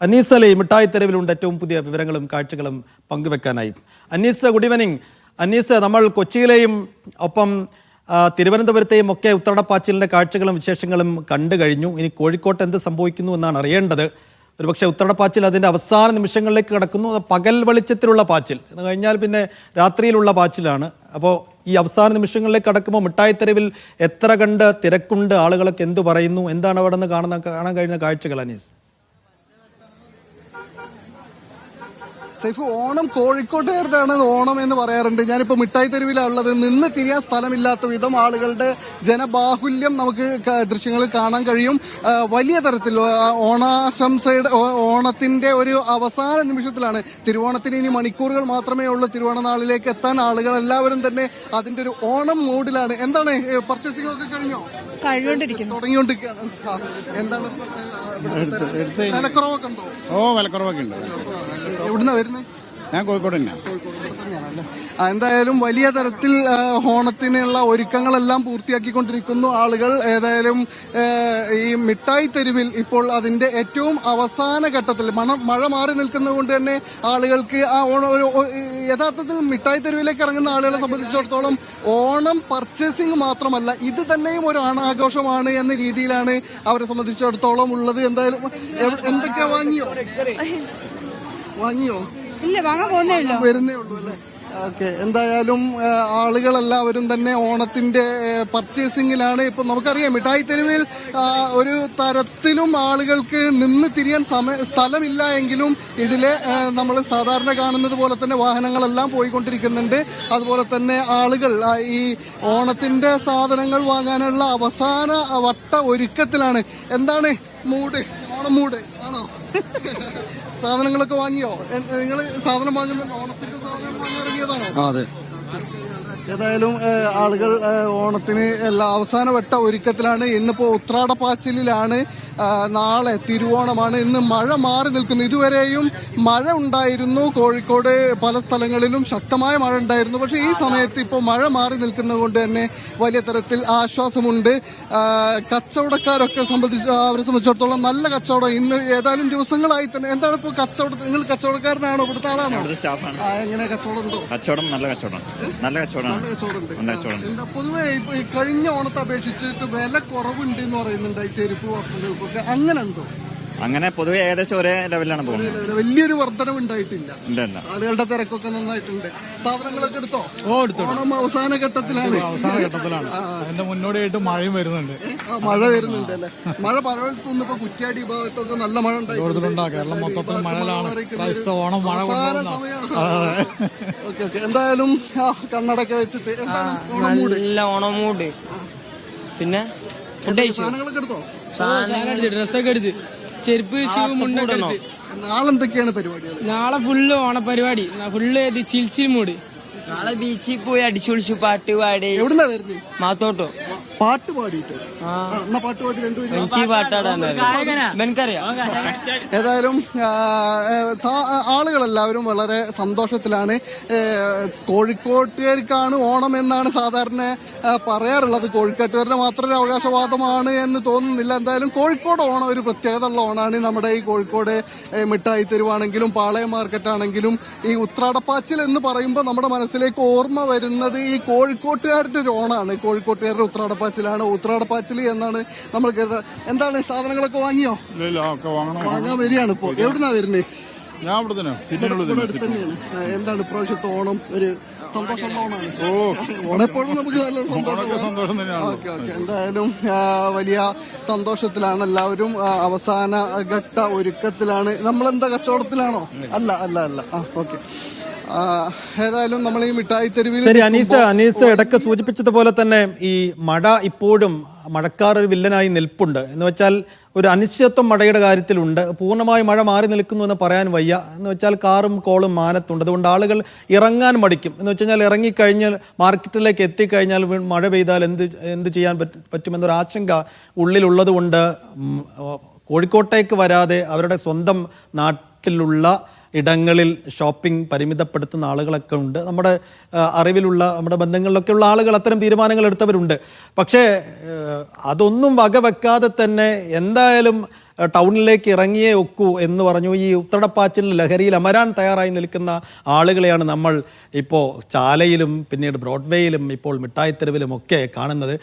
അനീസ് അലി മിഠായി തെരുവിലുണ്ട് ഏറ്റവും പുതിയ വിവരങ്ങളും കാഴ്ചകളും പങ്കുവെക്കാനായി. Anees, good evening. അനീസ്, നമ്മൾ കൊച്ചിയിലെയും ഒപ്പം തിരുവനന്തപുരത്തെയും ഒക്കെ ഉത്രടപ്പാച്ചിലിൻ്റെ കാഴ്ചകളും വിശേഷങ്ങളും കണ്ടു കഴിഞ്ഞു. ഇനി കോഴിക്കോട്ട് എന്ത് സംഭവിക്കുന്നു എന്നാണ് അറിയേണ്ടത്. ഒരുപക്ഷെ ഉത്രടപ്പാച്ചിൽ അതിൻ്റെ അവസാന നിമിഷങ്ങളിലേക്ക് കിടക്കുന്നു. പകൽ വെളിച്ചത്തിലുള്ള പാച്ചിൽ എന്ന് കഴിഞ്ഞാൽ പിന്നെ രാത്രിയിലുള്ള പാച്ചിലാണ്. അപ്പോൾ ഈ അവസാന നിമിഷങ്ങളിലേക്ക് കടക്കുമ്പോൾ മിഠായി തെരുവിൽ എത്ര കണ്ട് തിരക്കുണ്ട്, ആളുകളൊക്കെ എന്തു പറയുന്നു, എന്താണ് അവിടെ നിന്ന് കാണാൻ കഴിയുന്ന കാഴ്ചകൾ അനീസ്? സൈഫ്, ഓണം കോഴിക്കോട്ടുകാരുടെയാണ് ഓണം എന്ന് പറയാറുണ്ട്. ഞാനിപ്പോൾ മിഠായി തെരുവിലുള്ളത്. നിന്ന് തിരിയാൻ സ്ഥലമില്ലാത്ത വിധം ആളുകളുടെ ജനബാഹുല്യം നമുക്ക് ദൃശ്യങ്ങളിൽ കാണാൻ കഴിയും. വലിയ തരത്തിൽ ഓണാശംസയുടെ ഓണത്തിന്റെ ഒരു അവസാന നിമിഷത്തിലാണ്. തിരുവോണത്തിന് ഇനി മണിക്കൂറുകൾ മാത്രമേ ഉള്ളൂ തിരുവോണ നാളിലേക്ക് എത്താൻ. ആളുകൾ എല്ലാവരും തന്നെ അതിന്റെ ഒരു ഓണം മൂഡിലാണ്. എന്താണ് പർച്ചേസിംഗ് ഒക്കെ കഴിഞ്ഞോ? തുടങ്ങിക്കൊണ്ടിരിക്കുകയാണ്. എന്താണ് വിലക്കുറവൊക്കെ ഉണ്ടോ? വിലക്കുറവൊക്കെ ഉണ്ട്. എവിടുന്നാ വരുന്നത്? ഞാൻ കോഴിക്കോട് തന്നെയാണ്. എന്തായാലും വലിയ തരത്തിൽ ഓണത്തിനുള്ള ഒരുക്കങ്ങളെല്ലാം പൂർത്തിയാക്കിക്കൊണ്ടിരിക്കുന്നു ആളുകൾ. ഏതായാലും ഈ മിഠായി തെരുവിൽ ഇപ്പോൾ അതിന്റെ ഏറ്റവും അവസാന ഘട്ടത്തിൽ മഴ മാറി നിൽക്കുന്നത് കൊണ്ട് തന്നെ ആളുകൾക്ക് ആ യഥാർത്ഥത്തിൽ മിഠായി തെരുവിലേക്ക് ഇറങ്ങുന്ന ആളുകളെ സംബന്ധിച്ചിടത്തോളം ഓണം പർച്ചേസിംഗ് മാത്രമല്ല, ഇത് തന്നെയും ഒരു ഓണാഘോഷമാണ് എന്ന രീതിയിലാണ് അവരെ സംബന്ധിച്ചിടത്തോളം ഉള്ളത്. എന്തായാലും എന്തൊക്കെയാ വാങ്ങിയോ? ഇല്ല, വാങ്ങാൻ വരുന്നേ ഉള്ളൂ അല്ലേ? ഓക്കെ. എന്തായാലും ആളുകളെല്ലാവരും തന്നെ ഓണത്തിന്റെ പർച്ചേസിംഗിലാണ്. ഇപ്പൊ നമുക്കറിയാം മിഠായി തെരുവിൽ ഒരു തരത്തിലും ആളുകൾക്ക് നിന്ന് തിരിയാൻ സ്ഥലമില്ല എങ്കിലും ഇതിലെ നമ്മൾ സാധാരണ കാണുന്നത് പോലെ തന്നെ വാഹനങ്ങളെല്ലാം പോയിക്കൊണ്ടിരിക്കുന്നുണ്ട്. അതുപോലെ തന്നെ ആളുകൾ ഈ ഓണത്തിന്റെ സാധനങ്ങൾ വാങ്ങാനുള്ള അവസാന വട്ട ഒരുക്കത്തിലാണ്. എന്താണ് മൂഡ്? ഓണം മൂഡ് ആണോ? സാധനങ്ങളൊക്കെ വാങ്ങിയോ? നിങ്ങൾ സാധനം വാങ്ങുന്ന ഓണത്തിന്റെ സാധനം വാങ്ങി ഇറങ്ങിയതാണോ? അതെ. ഏതായാലും ആളുകൾ ഓണത്തിന് എല്ലാ അവസാനവട്ട ഒരുക്കത്തിലാണ്. ഇന്നിപ്പോ ഉത്രാടപ്പാച്ചിലാണ്. നാളെ തിരുവോണമാണ്. ഇന്ന് മഴ മാറി നിൽക്കുന്നു. ഇതുവരെയും മഴ ഉണ്ടായിരുന്നു. കോഴിക്കോട് പല സ്ഥലങ്ങളിലും ശക്തമായ മഴ ഉണ്ടായിരുന്നു. പക്ഷേ ഈ സമയത്ത് ഇപ്പോൾ മഴ മാറി നിൽക്കുന്നത് കൊണ്ട് തന്നെ വലിയ തരത്തിൽ ആശ്വാസമുണ്ട്. കച്ചവടക്കാരൊക്കെ അവരെ സംബന്ധിച്ചിടത്തോളം നല്ല കച്ചവടം. ഇന്ന് ഏതായാലും ദിവസങ്ങളായി തന്നെ. എന്താണ് ഇപ്പോൾ കച്ചവടം? നിങ്ങൾ കച്ചവടക്കാരനാണോ? ഇവിടുത്തെ ആളാണോ? എങ്ങനെ കച്ചവടം ഉണ്ടോ? കച്ചവടം നല്ല കച്ചവടം. പൊതുവെ കഴിഞ്ഞ ഓണത്തെ അപേക്ഷിച്ചിട്ട് വില കുറവുണ്ട് എന്ന് പറയുന്നുണ്ട് ഈ ചെരുപ്പ് വസ്ത്രങ്ങൾക്കൊക്കെ. അങ്ങനെ ഉണ്ടോ? അങ്ങനെ പൊതുവെ ഏകദേശം ഒരേ ലെവലിലാണ് പോകുന്നത്. വലിയൊരു വർധനവ് ഉണ്ടായിട്ടില്ല. ആളുകളുടെ തിരക്കൊക്കെ നന്നായിട്ടുണ്ട്. സാധനങ്ങളൊക്കെ എടുത്തോ? ഓണം അവസാന ഘട്ടത്തിലാണ്. അതിന്റെ മുന്നോടിയായിട്ട് മഴയും വരുന്നുണ്ട്. മഴ വരുന്നുണ്ട് അല്ലെ? മഴ പലയിടത്തും ഇപ്പൊ കുറ്റ്യാടി ഭാഗത്തൊക്കെ നല്ല മഴ ഉണ്ടായിട്ടുണ്ട്. കേരളം മൊത്തത്തിൽ മഴയിലാണ്. ഓണം മഴ ഓക്കെ. എന്തായാലും കണ്ണടക്കെ വെച്ചിട്ട് എന്താണ് ഓണം മൂഡ്. പിന്നെ സാധനങ്ങളൊക്കെ എടുത്തോ? ഡ്രസ്സൊക്കെ എടുത്ത് ചെരുപ്പ് മുണ്ടൊക്കെ എടുത്ത്. നാളെ എന്തൊക്കെയാണ് പരിപാടികൾ? നാളെ ഫുള്ള് ഓണപരിപാടി. Full chill chill mood. നാളെ ബീച്ചിൽ പോയി അടിച്ചുളിച്ചു പാട്ട് പാടി. എവിടുന്നാ വരുന്നത്? മാത്തോട്ടോ. പാട്ട് പാടിയിട്ട് പാട്ട് പാടി എനിക്ക് പാട്ടാടാനറിയാം. ഏതായാലും ആളുകളെല്ലാവരും വളരെ സന്തോഷത്തിലാണ്. കോഴിക്കോട്ടുകാർക്കാണ് ഓണം എന്നാണ് സാധാരണ പറയാറുള്ളത്. കോഴിക്കോട്ടുകാരുടെ മാത്രം ഒരു അവകാശവാദമാണ് എന്ന് തോന്നുന്നില്ല. എന്തായാലും കോഴിക്കോട് ഓണം ഒരു പ്രത്യേകത ഉള്ള ഓണാണ്. നമ്മുടെ ഈ കോഴിക്കോട് മിഠായി തെരുവാണെങ്കിലും പാളയം മാർക്കറ്റാണെങ്കിലും ഈ ഉത്രാടപ്പാച്ചിൽ എന്ന് പറയുമ്പോൾ നമ്മുടെ മനസ്സിലേക്ക് ഓർമ്മ വരുന്നത് ഈ കോഴിക്കോട്ടുകാരുടെ ഒരു ഓണാണ്. കോഴിക്കോട്ടുകാരുടെ ഉത്രാടപ്പാച്ചിലാണ്. ഉത്രാടപ്പാച്ചിൽ എന്നാണ് നമ്മൾ കരുതുന്നത്. എന്താണ് സാധനങ്ങളൊക്കെ വാങ്ങിയോ? വാങ്ങാൻ വരികയാണ് ഇപ്പോ. എവിടുന്നാ വരുന്നേ? ഞാൻ ഇവിടെ തന്നെയാണ്. എന്താണ് ഇപ്രാവശ്യത്തെ ഓണം? ഒരു സന്തോഷമുള്ള ഓണാണ്. ഓണെപ്പോഴും നമുക്ക് നല്ല സന്തോഷം. ഓക്കെ. എന്തായാലും വലിയ സന്തോഷത്തിലാണ് എല്ലാവരും. അവസാന ഘട്ട ഒരുക്കത്തിലാണ്. നമ്മളെന്താ കച്ചവടത്തിലാണോ? അല്ല. ഓക്കെ. ഏതായാലും നമ്മൾ ഈ മിഠായി തെരുവിൽ. ശരി അനീസ് ഇടയ്ക്ക് സൂചിപ്പിച്ചതുപോലെ തന്നെ ഈ മഴ ഇപ്പോഴും മഴക്കാർ ഒരു വില്ലനായി നിൽപ്പുണ്ട്. എന്ന് വെച്ചാൽ ഒരു അനിശ്ചിതത്വം മഴയുടെ കാര്യത്തിലുണ്ട്. പൂർണ്ണമായി മഴ മാറി നിൽക്കുന്നു എന്ന് പറയാൻ വയ്യ. എന്ന് വെച്ചാൽ കാറും കോളും മാനത്തുണ്ട്. അതുകൊണ്ട് ആളുകൾ ഇറങ്ങാൻ മടിക്കും. എന്ന് വെച്ച് കഴിഞ്ഞാൽ ഇറങ്ങിക്കഴിഞ്ഞാൽ മാർക്കറ്റിലേക്ക് എത്തിക്കഴിഞ്ഞാൽ മഴ പെയ്താൽ എന്ത് ചെയ്യാൻ പറ്റുമെന്നൊരു ആശങ്ക ഉള്ളിലുള്ളത് കൊണ്ട് കോഴിക്കോട്ടേക്ക് വരാതെ അവരുടെ സ്വന്തം നാട്ടിലുള്ള ഇടങ്ങളിൽ ഷോപ്പിംഗ് പരിമിതപ്പെടുത്തുന്ന ആളുകളൊക്കെ ഉണ്ട്. നമ്മുടെ അറിവിലുള്ള നമ്മുടെ ബന്ധങ്ങളിലൊക്കെയുള്ള ആളുകൾ അത്തരം തീരുമാനങ്ങൾ എടുത്തവരുണ്ട്. പക്ഷേ അതൊന്നും വകവെക്കാതെ തന്നെ എന്തായാലും ടൗണിലേക്ക് ഇറങ്ങിയേ ഒക്കൂ എന്ന് പറഞ്ഞു ഈ ഉത്തടപ്പാച്ചിൽ ലഹരിയിൽ അമരാൻ തയ്യാറായി നിൽക്കുന്ന ആളുകളെയാണ് നമ്മൾ ഇപ്പോൾ ചാലയിലും പിന്നീട് ബ്രോഡ്വേയിലും ഇപ്പോൾ മിഠായിത്തെരുവിലും ഒക്കെ കാണുന്നത്.